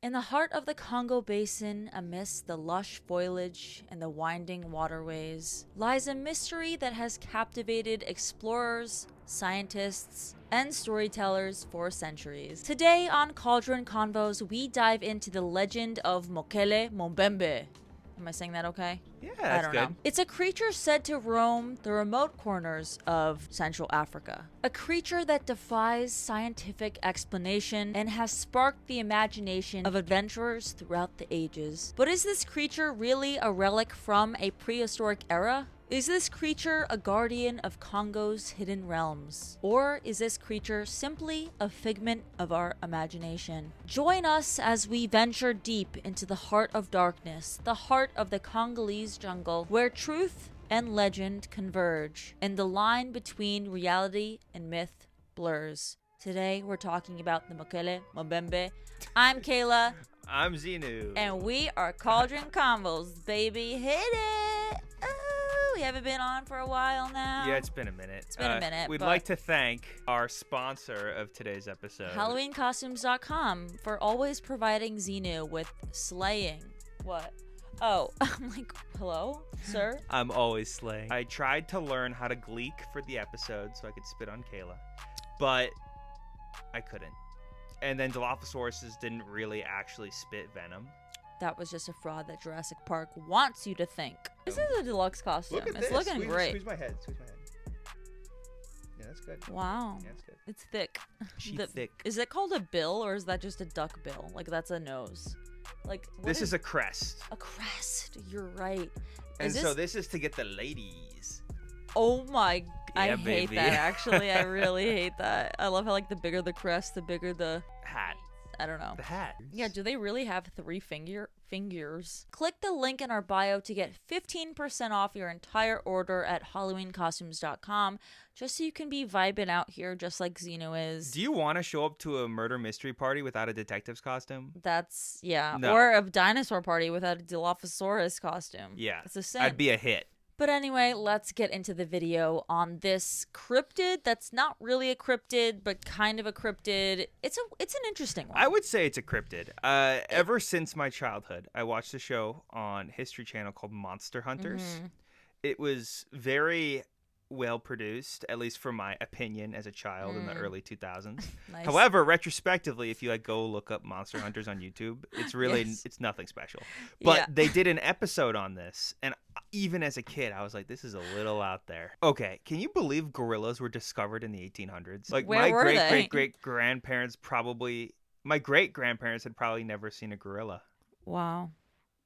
In the heart of the Congo Basin, amidst the lush foliage and the winding waterways, lies a mystery that has captivated explorers, scientists, and storytellers for centuries. Today on Cauldron Convos, we dive into the legend of Mokele Mbembe. Am I saying that okay? Yeah, that's I don't good. know. It's a creature said to roam the remote corners of Central Africa. A creature that defies scientific explanation and has sparked the imagination of adventurers throughout the ages. But is this creature really a relic from a prehistoric era? Is this creature a guardian of Congo's hidden realms? Or is this creature simply a figment of our imagination? Join us as we venture deep into the heart of darkness, the heart of the Congolese jungle, where truth and legend converge, and the line between reality and myth blurs. Today, we're talking about the Mokele Mbembe. I'm Kayla. I'm Xenu. And we are Cauldron Combos, baby. Hit it! We haven't been on for a while now. Yeah, it's been a minute. It's been a minute. We'd like to thank our sponsor of today's episode, HalloweenCostumes.com, for always providing Xenu with slaying. What? Oh, I'm like, hello, sir? I'm always slaying. I tried to learn how to gleek for the episode so I could spit on Kayla, but I couldn't. And then Dilophosaurus didn't really actually spit venom. That was just a fraud that Jurassic Park wants you to think. This is a deluxe costume. Look at it's this. looking great. Squeeze my head. Yeah, that's good. Wow. Yeah, that's good. It's thick. She's thick. Is it called a bill or is that just a duck bill? Like that's a nose. Like This is a crest. a crest. You're right. And so this is to get the ladies. Oh my, I Yeah, hate baby. that actually. I really hate that. I love how like the bigger the crest, the bigger the Hat. I don't know. The hat. Yeah, do they really have three fingers? Click the link in our bio to get 15% off your entire order at HalloweenCostumes.com, just so you can be vibing out here just like Xenu is. Do you want to show up to a murder mystery party without a detective's costume? That's, yeah. No. Or a dinosaur party without a Dilophosaurus costume. Yeah. It's a sin. I'd be a hit. But anyway, let's get into the video on this cryptid that's not really a cryptid, but kind of a cryptid. It's an interesting one. I would say it's a cryptid. Ever since my childhood, I watched a show on History Channel called Monster Hunters. Mm-hmm. It was very well produced, at least for my opinion as a child in the early 2000s. Nice. However, retrospectively, if you go look up Monster Hunters on YouTube, it's really Yes. it's nothing special. But Yeah. they did an episode on this, and even as a kid, I was like, this is a little out there. Okay, can you believe gorillas were discovered in the 1800s? Like Where my were they? great-great-great-grandparents my great-grandparents had probably never seen a gorilla. Wow.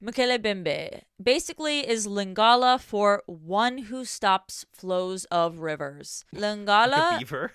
Mokele Mbembe basically is Lingala for one who stops flows of rivers. The Lingala beaver.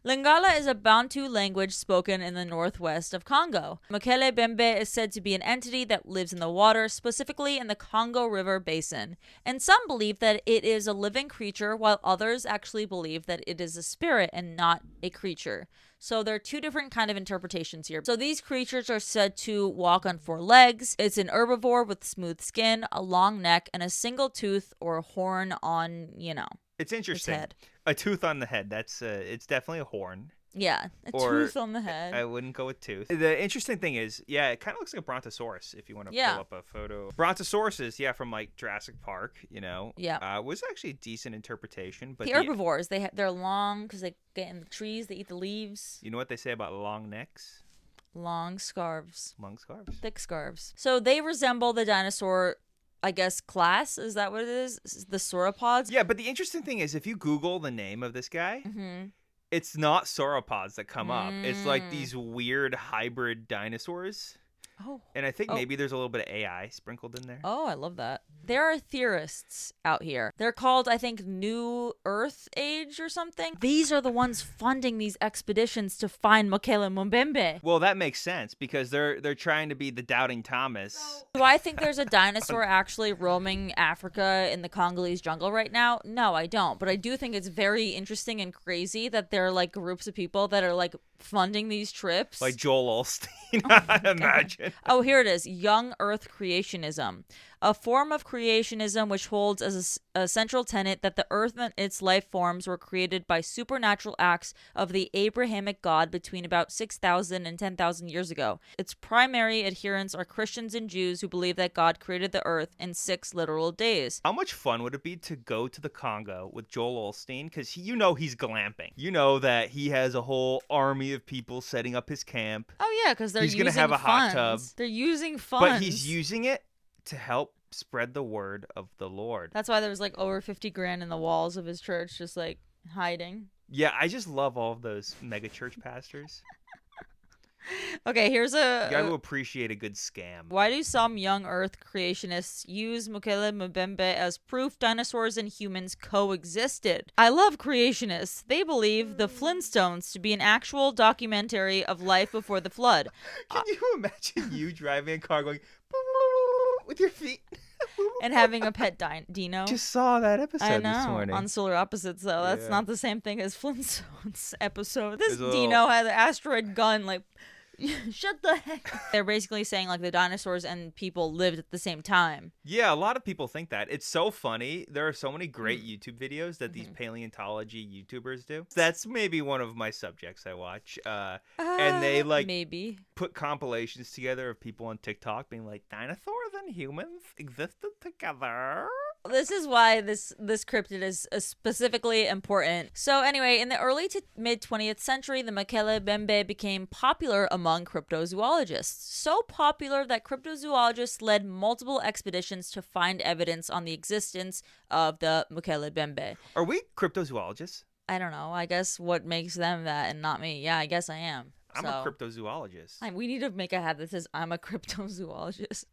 Lingala is a Bantu language spoken in the northwest of Congo. Mokele Mbembe is said to be an entity that lives in the water, specifically in the Congo River basin. And some believe that it is a living creature, while others actually believe that it is a spirit and not a creature. So there are two different kind of interpretations here. So these creatures are said to walk on four legs. It's an herbivore with smooth skin, a long neck, and a single tooth or horn on, It's interesting. head. A tooth on the head. That's it's definitely a horn. Yeah, a Or- tooth on the head. I wouldn't go with tooth. The interesting thing is, yeah, it kind of looks like a brontosaurus if you want to Yeah. pull up a photo. Brontosauruses, yeah, from like Jurassic Park, Yeah. was actually a decent interpretation. But The herbivores, they're long because they get in the trees, they eat the leaves. you know what they say about long necks? Long scarves, Long scarves. thick scarves. So they resemble the dinosaur, I guess, class. Is that what it is? The sauropods? Yeah, but the interesting thing is if you Google the name of this guy, Mm-hmm. it's not sauropods that come up. It's like Mm. these weird hybrid dinosaurs. Oh. And I think Oh. maybe there's a little bit of AI sprinkled in there. Oh, I love that. There are theorists out here. They're called, I think, New Earth Age or something. These are the ones funding these expeditions to find Mokele Mbembe. Well, that makes sense because they're trying to be the doubting Thomas. Do I think there's a dinosaur actually roaming Africa in the Congolese jungle right now? No, I don't. But I do think it's very interesting and crazy that there are like groups of people that are like funding these trips. Like Joel Osteen, I imagine. Oh, here it is. Young Earth Creationism. a form of creationism which holds as a central tenet that the earth and its life forms were created by supernatural acts of the Abrahamic God between about 6,000 and 10,000 years ago. Its primary adherents are Christians and Jews who believe that God created the earth in 6 literal days. How much fun would it be to go to the Congo with Joel Osteen? Because he's glamping. You know that he has a whole army of people setting up his camp. Oh yeah, because he's gonna have a hot tub. They're using funds. But he's using it to help spread the word of the Lord. That's why there was like over 50 grand in the walls of his church just like hiding. Yeah, I just love all of those mega church pastors. Okay, here's You gotta appreciate a good scam. Why do some young Earth creationists use Mokele Mbembe as proof dinosaurs and humans coexisted? I love creationists. They believe the Flintstones to be an actual documentary of life before the flood. Can you imagine you driving a car going with your feet? And having a pet dino. Just saw that episode this morning. On Solar Opposites, though. That's not the same thing as Flintstones episode. This There's dino had an asteroid gun, like, shut the heck. They're basically saying, like, the dinosaurs and people lived at the same time. Yeah, a lot of people think that. It's so funny. There are so many great YouTube videos that these paleontology YouTubers do. That's maybe one of my subjects I watch. And they, like, maybe put compilations together of people on TikTok being like, dinosaurs and humans existed together. This is why this cryptid is specifically important. So anyway, in the early to mid 20th century, the Mokele Mbembe became popular among cryptozoologists. So popular that cryptozoologists led multiple expeditions to find evidence on the existence of the Mokele Mbembe. Are we cryptozoologists? I don't know. I guess what makes them that and not me. Yeah, I guess I am. I'm a cryptozoologist. We need to make a hat that says I'm a cryptozoologist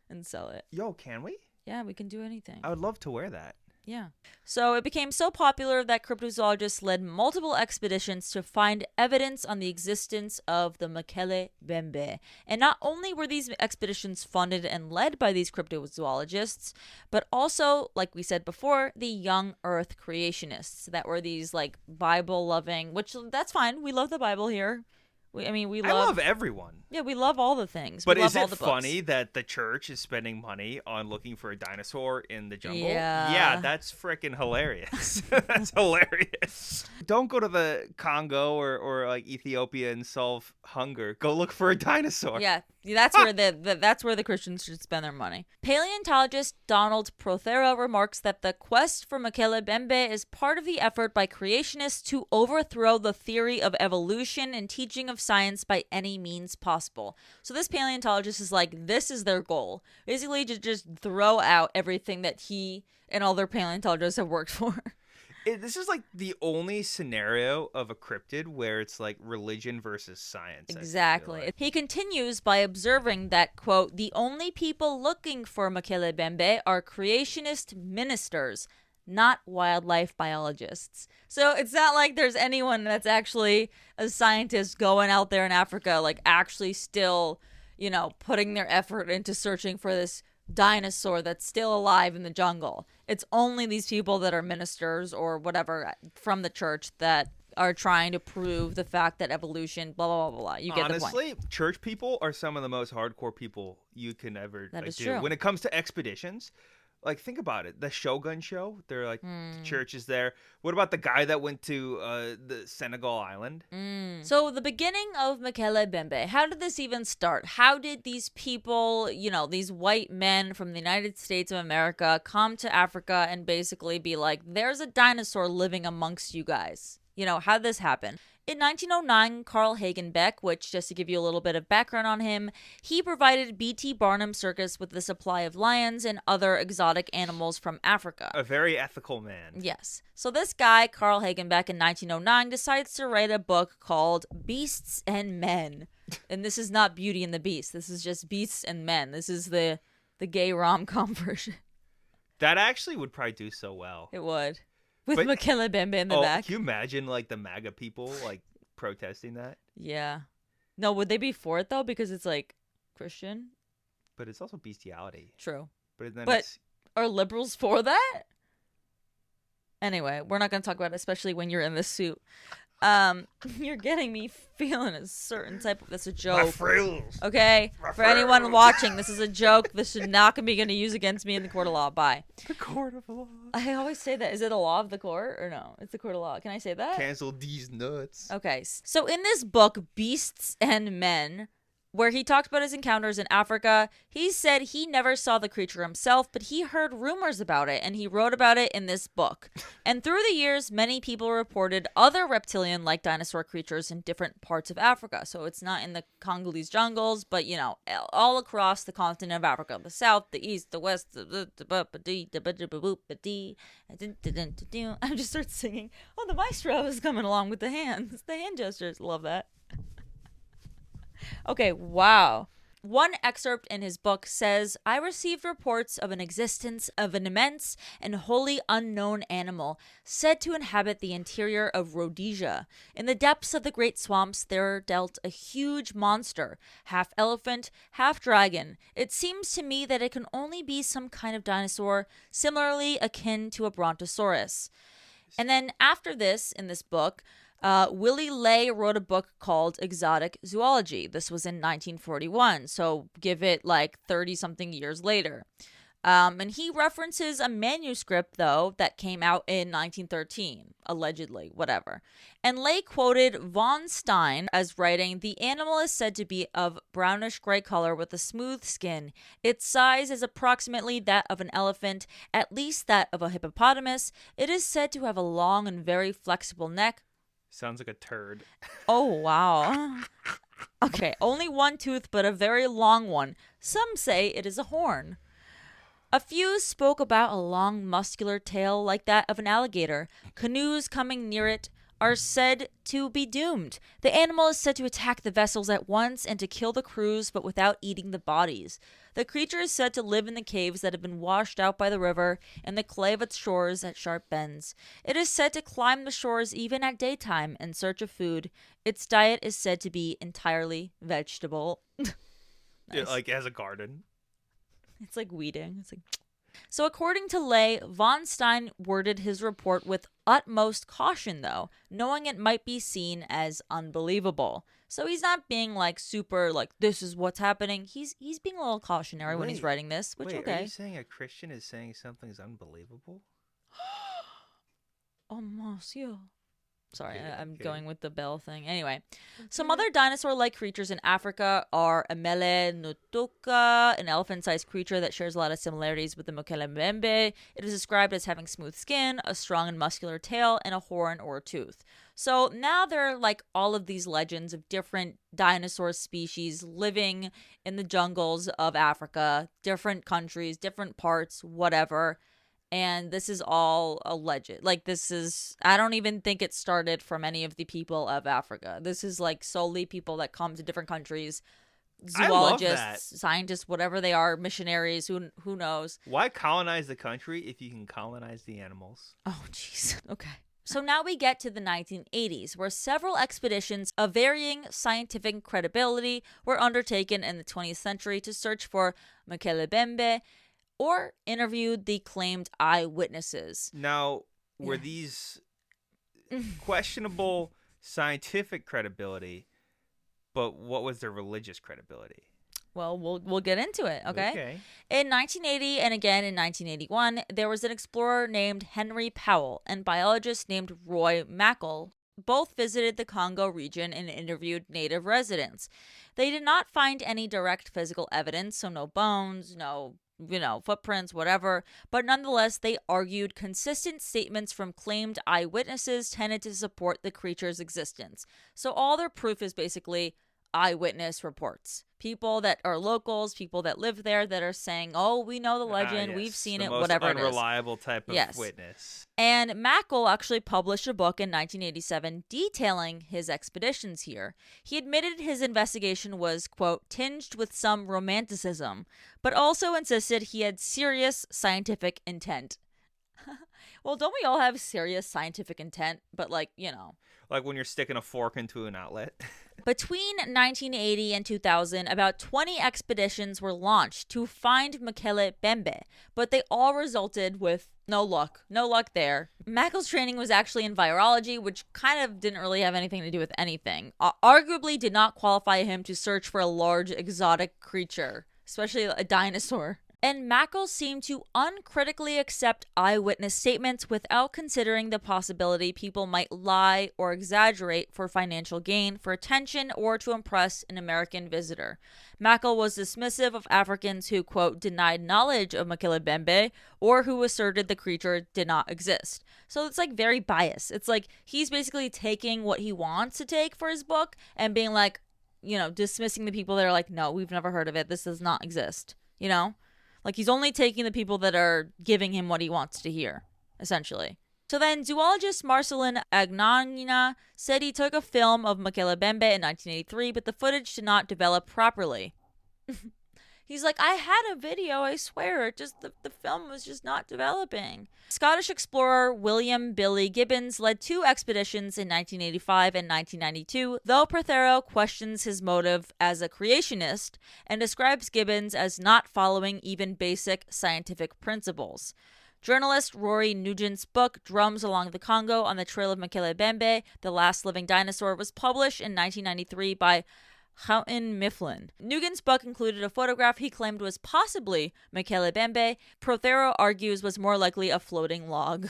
and sell it. Yo, can we? Yeah, we can do anything. I would love to wear that. Yeah. So it became so popular that cryptozoologists led multiple expeditions to find evidence on the existence of the Mokele Mbembe. And not only were these expeditions funded and led by these cryptozoologists, but also, like we said before, the young Earth creationists that were these like Bible-loving, which that's fine. We love the Bible here. I love everyone. Yeah, we love all the things. But is it funny that the church is spending money on looking for a dinosaur in the jungle? Yeah, that's freaking hilarious. That's hilarious. Don't go to the Congo or like Ethiopia and solve hunger. Go look for a dinosaur. Yeah, that's where that's where the Christians should spend their money. Paleontologist Donald Prothero remarks that the quest for Mokele Mbembe is part of the effort by creationists to overthrow the theory of evolution and teaching of science by any means possible. So this paleontologist is like, this is their goal. Basically to just throw out everything that he and other paleontologists have worked for. This is like the only scenario of a cryptid where it's like religion versus science. Exactly. Like. He continues by observing that, quote, the only people looking for Mokele Mbembe are creationist ministers, not wildlife biologists. So it's not like there's anyone that's actually a scientist going out there in Africa, like actually still, putting their effort into searching for this dinosaur that's still alive in the jungle. It's only these people that are ministers or whatever from the church that are trying to prove the fact that evolution, blah, blah, blah, blah. You get the point. Honestly, church people are some of the most hardcore people you can ever do. True. When it comes to expeditions, like, think about it. The Shogun show, they're like, churches there. What about the guy that went to the Senegal island? So the beginning of Mokele Mbembe, how did this even start? How did these people, these white men from the United States of America come to Africa and basically be like, there's a dinosaur living amongst you guys? How did this happen? In 1909, Carl Hagenbeck, which, just to give you a little bit of background on him, he provided B.T. Barnum Circus with a supply of lions and other exotic animals from Africa. A very ethical man. Yes. So this guy, Carl Hagenbeck, in 1909, decides to write a book called Beasts and Men. And this is not Beauty and the Beast. This is just Beasts and Men. This is the gay rom-com version. That actually would probably do so well. It would. With Mokele Mbembe in the back. Can you imagine, like, the MAGA people, like, protesting that? Yeah. No, would they be for it, though? Because it's, like, Christian? But it's also bestiality. True. But are liberals for that? Anyway, we're not going to talk about it, especially when you're in this suit. You're getting me feeling a certain type of. That's a joke. My frills. Okay, for anyone watching, this is a joke. This should not be going to use against me in the court of law. Bye. The court of law. I always say that. Is it a law of the court or no? It's the court of law. Can I say that? Cancel these nuts. Okay, so in this book, Beasts and Men, where he talked about his encounters in Africa, he said he never saw the creature himself, but he heard rumors about it, and he wrote about it in this book. And through the years, many people reported other reptilian-like dinosaur creatures in different parts of Africa. So it's not in the Congolese jungles, but, you know, all across the continent of Africa. The south, the east, the west, I just start singing. Oh, the maestro is coming along with the hands. The hand gestures. Love that. Okay, wow. One excerpt in his book says, I received reports of an existence of an immense and wholly unknown animal said to inhabit the interior of Rhodesia. In the depths of the great swamps there dwelt a huge monster, half elephant, half dragon. It seems to me that it can only be some kind of dinosaur, similarly akin to a brontosaurus. And then after this, in this book, Willie Ley wrote a book called Exotic Zoology. This was in 1941, so give it like 30-something years later. And he references a manuscript, though, that came out in 1913, allegedly, whatever. And Ley quoted von Stein as writing, the animal is said to be of brownish-gray color with a smooth skin. Its size is approximately that of an elephant, at least that of a hippopotamus. It is said to have a long and very flexible neck. Sounds like a turd. Oh, wow. Okay, only one tooth, but a very long one. Some say it is a horn. A few spoke about a long muscular tail like that of an alligator. Canoes coming near it are said to be doomed. The animal is said to attack the vessels at once and to kill the crews, but without eating the bodies. The creature is said to live in the caves that have been washed out by the river and the clay of its shores at sharp bends. It is said to climb the shores even at daytime in search of food. Its diet is said to be entirely vegetable. Nice. Yeah, like it has a garden. It's like weeding. It's like... So according to Ley, von Stein worded his report with utmost caution, though, knowing it might be seen as unbelievable. So he's not being like super like this is what's happening. He's being a little cautionary when he's writing this, which okay. Are you saying a Christian is saying something's unbelievable? Oh, monsieur. Sorry, I'm going with the bell thing. Anyway, some other dinosaur-like creatures in Africa are a mele-ntuka, an elephant-sized creature that shares a lot of similarities with the Mokele Mbembe. It is described as having smooth skin, a strong and muscular tail, and a horn or a tooth. So now there are like all of these legends of different dinosaur species living in the jungles of Africa, different countries, different parts, whatever. And this is all alleged. Like, this is, I don't even think it started from any of the people of Africa. This is like solely people that come to different countries, zoologists, scientists, whatever they are, missionaries, who knows. Why colonize the country if you can colonize the animals? Oh, jeez. Okay. So now we get to the 1980s, where several expeditions of varying scientific credibility were undertaken in the 20th century to search for Mokele Mbembe, or interviewed the claimed eyewitnesses. Now, were these questionable scientific credibility, but what was their religious credibility? Well, we'll get into it, okay? In 1980 and again in 1981, there was an explorer named Henry Powell and biologist named Roy Mackle. Both visited the Congo region and interviewed native residents. They did not find any direct physical evidence, so no bones, no footprints, whatever. But nonetheless, they argued consistent statements from claimed eyewitnesses tended to support the creature's existence. So all their proof is basically eyewitness reports. People that are locals, people that live there that are saying, oh, we know the legend, yes, we've seen it, whatever it is. The most unreliable type of witness. And Mackle actually published a book in 1987 detailing his expeditions here. He admitted his investigation was, quote, tinged with some romanticism, but also insisted he had serious scientific intent. Well, don't we all have serious scientific intent? But like, Like when you're sticking a fork into an outlet. Between 1980 and 2000, about 20 expeditions were launched to find Mokele Mbembe, but they all resulted with no luck. No luck there. Makel's training was actually in virology, which kind of didn't really have anything to do with anything. Arguably did not qualify him to search for a large exotic creature, especially a dinosaur. And Makel seemed to uncritically accept eyewitness statements without considering the possibility people might lie or exaggerate for financial gain, for attention, or to impress an American visitor. Makel was dismissive of Africans who, quote, denied knowledge of Mokele Mbembe or who asserted the creature did not exist. So it's like very biased. It's like he's basically taking what he wants to take for his book and being like, you know, dismissing the people that are like, no, we've never heard of it. This does not exist, you know? Like, he's only taking the people that are giving him what he wants to hear, essentially. So then, zoologist Marcelin Agnagna said he took a film of Mokele Mbembe in 1983, but the footage did not develop properly. He's like, I had a video, I swear, it just the film was just not developing. Scottish explorer William Billy Gibbons led 2 expeditions in 1985 and 1992, though Prothero questions his motive as a creationist and describes Gibbons as not following even basic scientific principles. Journalist Rory Nugent's book, Drums Along the Congo on the Trail of Mokele Mbembe, the Last Living Dinosaur, was published in 1993 by Houghton Mifflin. Nugent's book included a photograph he claimed was possibly Mokele Mbembe. Prothero argues was more likely a floating log.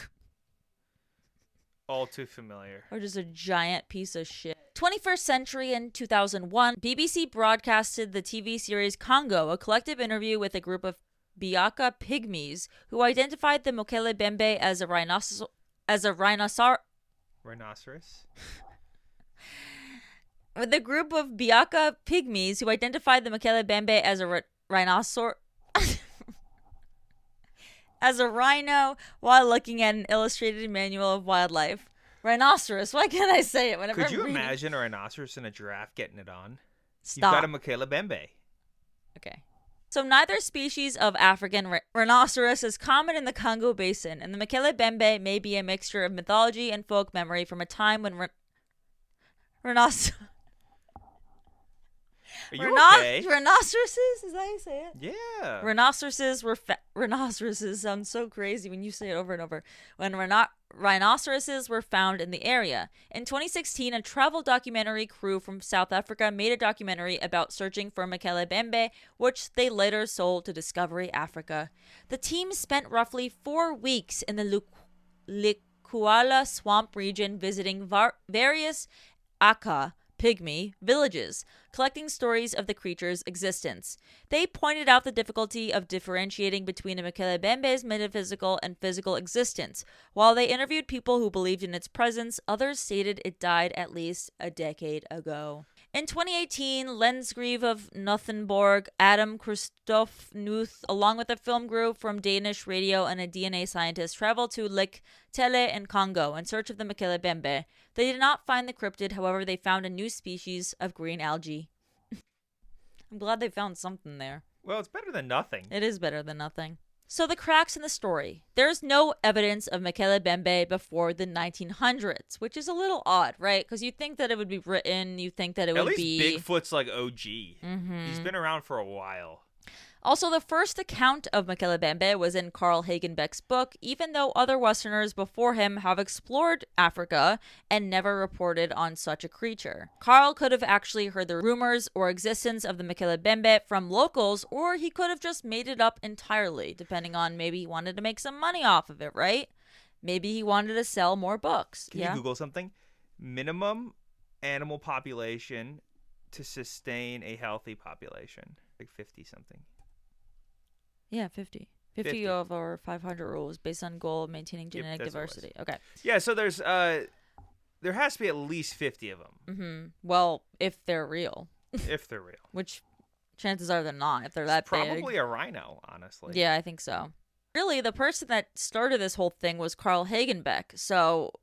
All too familiar. Or just a giant piece of shit. 21st Century in 2001, BBC broadcasted the TV series Congo, a collective interview with a group of Biaka pygmies who identified the Mokele Mbembe as a rhinoceros. Rhinoceros? With a group of Biaka pygmies who identified the Mokele Mbembe as a rhinoceros. as a rhino while looking at an illustrated manual of wildlife. Rhinoceros. Why can't I say it whenever Could you I'm reading? imagine a rhinoceros and a giraffe getting it on? Stop. You've got a Mokele Mbembe. Okay. So neither species of African rhinoceros is common in the Congo Basin, and the Mokele Mbembe may be a mixture of mythology and folk memory from a time when rhinoceros... Are you okay? Rhinoceroses? Is that how you say it? Yeah. Rhinoceroses sounds so crazy when you say it over and over. When rhinoceroses were found in the area. In 2016, a travel documentary crew from South Africa made a documentary about searching for Mokele Mbembe, which they later sold to Discovery Africa. The team spent roughly 4 weeks in the Lukuala swamp region visiting various Aka pygmy villages, collecting stories of the creature's existence. They pointed out the difficulty of differentiating between a Mokele Mbembe's metaphysical and physical existence. While they interviewed people who believed in its presence, others stated it died at least a decade ago. In 2018, Lensgreve of Nothenborg, Adam Christoph Nuth, along with a film group from Danish radio and a DNA scientist, traveled to Lake Tele in Congo in search of the Mokele Mbembe. They did not find the cryptid, however, they found a new species of green algae. I'm glad they found something there. Well, it's better than nothing. It is better than nothing. So the cracks in the story. There's no evidence of Mokele Mbembe before the 1900s, which is a little odd, right? Because you think that it would be written, you think that it would be... At least Bigfoot's like OG. Mm-hmm. He's been around for a while. Also, the first account of Mokele Mbembe was in Carl Hagenbeck's book, even though other Westerners before him have explored Africa and never reported on such a creature. Carl could have actually heard the rumors or existence of the Mokele Mbembe from locals, or he could have just made it up entirely, depending on maybe he wanted to make some money off of it, right? Maybe he wanted to sell more books. Can you Google something? Minimum animal population to sustain a healthy population. Like 50-something. Yeah, 50. 50 over 500 rules based on goal of maintaining genetic diversity. Okay. Yeah, so there has to be at least 50 of them. Mm-hmm. Well, if they're real. If they're real. Which chances are they're not, if they're that big. Probably a rhino, honestly. Yeah, I think so. Really, the person that started this whole thing was Carl Hagenbeck, so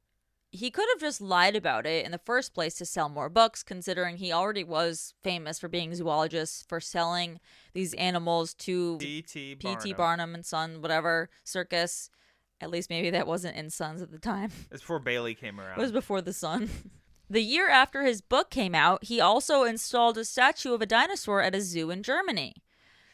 he could have just lied about it in the first place to sell more books, considering he already was famous for being a zoologist, for selling these animals to P.T. Barnum and Son, whatever, circus. At least maybe that wasn't in Sons at the time. It's before Bailey came around. It was before the Sun. The year after his book came out, he also installed a statue of a dinosaur at a zoo in Germany.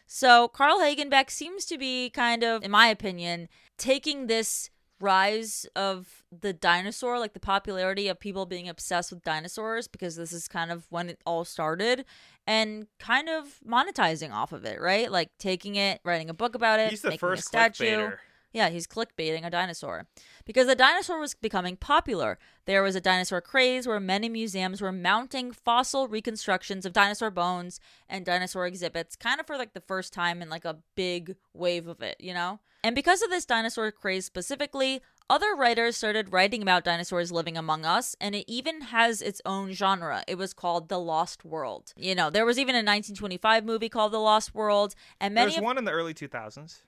So Carl Hagenbeck seems to be kind of, in my opinion, taking this rise of the dinosaur, like the popularity of people being obsessed with dinosaurs, because this is kind of when it all started, and kind of monetizing off of it, right? Like taking it, writing a book about it, He's the making first a statue. clickbaiter. Yeah, he's clickbaiting a dinosaur. Because the dinosaur was becoming popular. There was a dinosaur craze where many museums were mounting fossil reconstructions of dinosaur bones and dinosaur exhibits, kind of for like the first time in like a big wave of it, you know? And because of this dinosaur craze specifically, other writers started writing about dinosaurs living among us, and it even has its own genre. It was called The Lost World. You know, there was even a 1925 movie called The Lost World, and There's one in the early 2000s.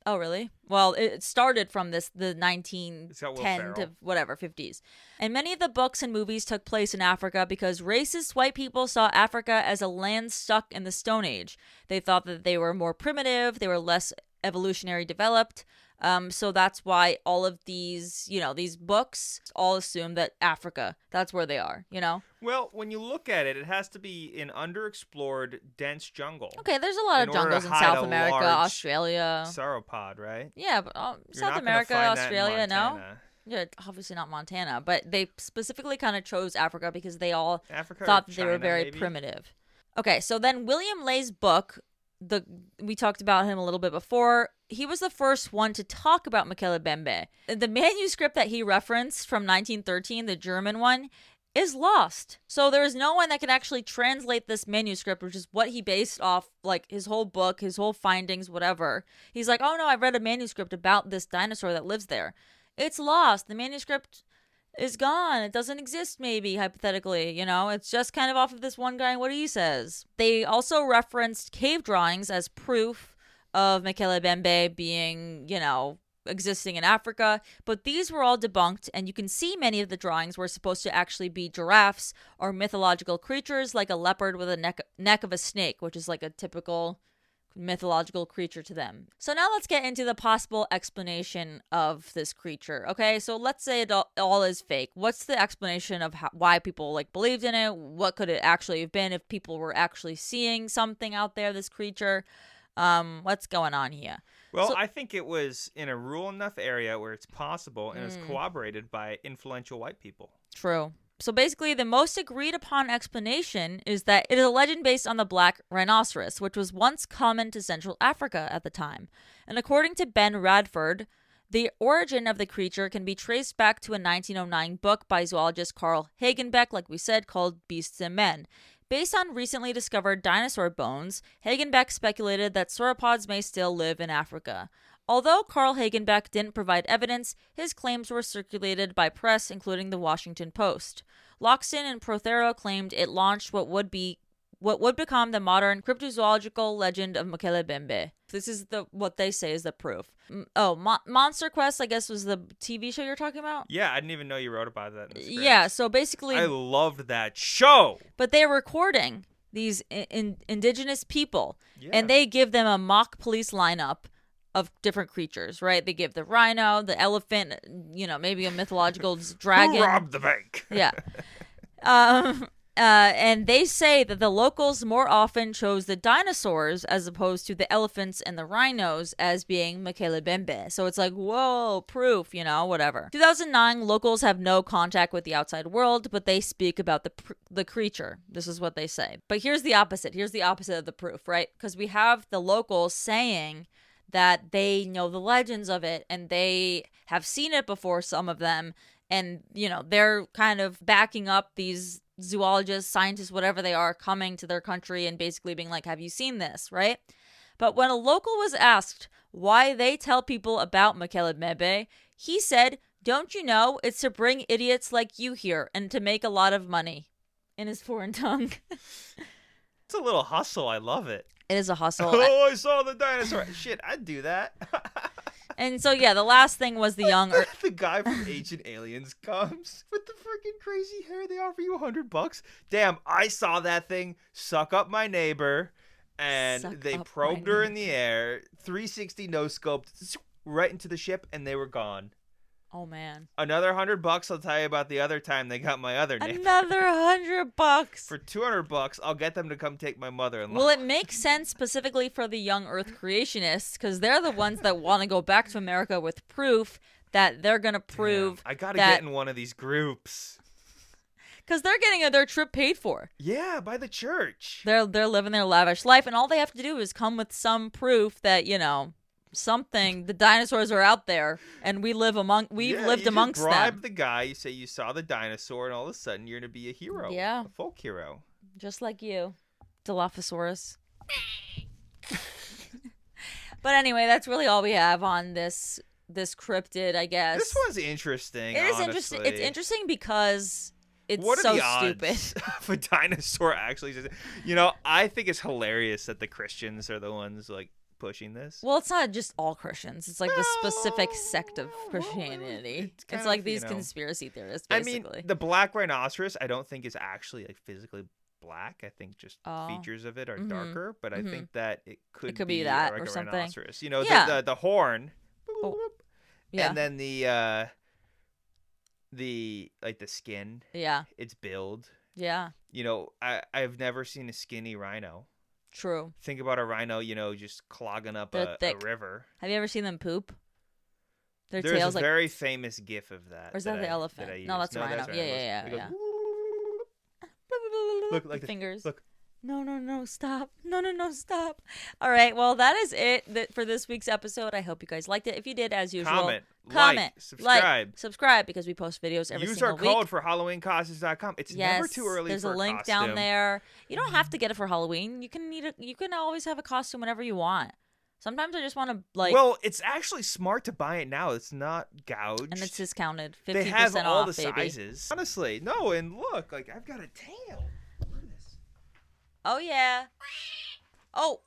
Oh, really? Well, it started from the 1910 to whatever, 50s. And many of the books and movies took place in Africa because racist white people saw Africa as a land stuck in the Stone Age. They thought that they were more primitive, they were less evolutionary developed. So that's why all of these, you know, these books all assume that Africa, that's where they are, you know? Well, when you look at it, it has to be an underexplored, dense jungle. Okay, there's a lot of jungles in South America, Australia. Sauropod, right? Yeah, but South America, Australia, no? Yeah, obviously not Montana, but they specifically kind of chose Africa because they all thought that they were very primitive. Okay, so then William Lay's book, we talked about him a little bit before. He was the first one to talk about Mokele Mbembe. The manuscript that he referenced from 1913, the German one, is lost. So there is no one that can actually translate this manuscript, which is what he based off, like, his whole book, his whole findings, whatever. He's like, oh no, I read a manuscript about this dinosaur that lives there. It's lost. The manuscript is gone. It doesn't exist, maybe, hypothetically, you know? It's just kind of off of this one guy and what he says. They also referenced cave drawings as proof of Mokele Mbembe being, you know, existing in Africa, but these were all debunked, and you can see many of the drawings were supposed to actually be giraffes or mythological creatures like a leopard with a neck of a snake, which is like a typical mythological creature to them. So now let's get into the possible explanation of this creature. Okay, so let's say it all is fake. What's the explanation of why people like believed in it? What could it actually have been if people were actually seeing something out there, this creature? What's going on here? Well, I think it was in a rural enough area where it's possible, and it's corroborated by influential white people. True. So basically, the most agreed upon explanation is that it is a legend based on the black rhinoceros, which was once common to Central Africa at the time. And according to Ben Radford, the origin of the creature can be traced back to a 1909 book by zoologist Carl Hagenbeck, like we said, called Beasts and Men. Based on recently discovered dinosaur bones, Hagenbeck speculated that sauropods may still live in Africa. Although Carl Hagenbeck didn't provide evidence, his claims were circulated by press, including the Washington Post. Loxton and Prothero claimed it launched what would become the modern cryptozoological legend of Mokele Mbembe. This is what they say is the proof. Monster Quest, I guess, was the TV show you're talking about? Yeah, I didn't even know you wrote about that in the script. Yeah, so basically... I loved that show! But they're recording these indigenous people, and they give them a mock police lineup of different creatures, right? They give the rhino, the elephant, you know, maybe a mythological dragon. Who robbed the bank? Yeah. And they say that the locals more often chose the dinosaurs as opposed to the elephants and the rhinos as being Mokele Mbembe. So it's like, whoa, proof, you know, whatever. 2009, locals have no contact with the outside world, but they speak about the creature. This is what they say. But here's the opposite. Here's the opposite of the proof, right? Because we have the locals saying that they know the legends of it and they have seen it before, some of them. And, you know, they're kind of backing up these zoologists, scientists, whatever they are, coming to their country and basically being like, have you seen this, right? But when a local was asked why they tell people about Mokele Mbembe, he said, don't you know, it's to bring idiots like you here and to make a lot of money, in his foreign tongue. It's a little hustle. I love it. It is a hustle. Oh, I saw the dinosaur. Shit, I'd do that. And so, yeah, the last thing was the young... the guy from Ancient Aliens comes with the freaking crazy hair. They offer you $100. Damn, I saw that thing suck up my neighbor, and they probed her in the air, 360 no-scoped, right into the ship, and they were gone. Oh man. Another $100, I'll tell you about the other time they got my other neighbor. Another $100. For $200, I'll get them to come take my mother-in-law. Well, it makes sense specifically for the young Earth creationists because they're the ones that want to go back to America with proof that they're gonna prove. I gotta get in one of these groups. Because they're getting their trip paid for. Yeah, by the church. They're living their lavish life, and all they have to do is come with some proof that something. The dinosaurs are out there, and we've lived amongst them. Bribe the guy. You say you saw the dinosaur, and all of a sudden you're gonna be a hero. Yeah, a folk hero, just like you, Dilophosaurus. But anyway, that's really all we have on this cryptid, I guess. This one's interesting. It is interesting. It's interesting because it's so stupid. If a dinosaur actually says, I think it's hilarious that the Christians are the ones like pushing this. Well, it's not just all Christians. It's like the specific sect of Christianity. It's like these conspiracy theorists, basically. I mean, the black rhinoceros, I don't think is actually like physically black. I think just features of it are darker, but I think that it could be that like or a something. Rhinoceros. The horn. Oh. Yeah. And then the skin. Yeah. Its build. Yeah. I've never seen a skinny rhino. True. Think about a rhino, just clogging up a river. Have you ever seen them poop? Their There's tails a very famous gif of that. Or is that the elephant? No, that's a rhino. Yeah. Look like the fingers. Look. No, stop. No, stop. All right, well, that is it for this week's episode. I hope you guys liked it. If you did, as usual, comment, subscribe, because we post videos every single week. Use our code for HalloweenCostumes.com. It's never too early there's for a link costume. down there. You don't have to get it for Halloween. You can always have a costume whenever you want. Sometimes I just want to Well, it's actually smart to buy it now. It's not gouged. And it's discounted. 50% they have all off, the baby. sizes. Honestly, no, and look, I've got a tail. Look at this. Oh yeah. Oh.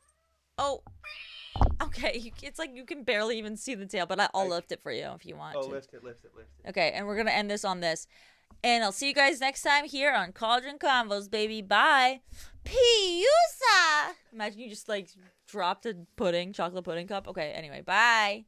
Okay, it's like you can barely even see the tail, but I'll lift it for you if you want to. Lift it. Okay, and we're gonna end this on this. And I'll see you guys next time here on Cauldron Convos, baby. Bye. Piusa! Imagine you just dropped a chocolate pudding cup. Okay, anyway, bye.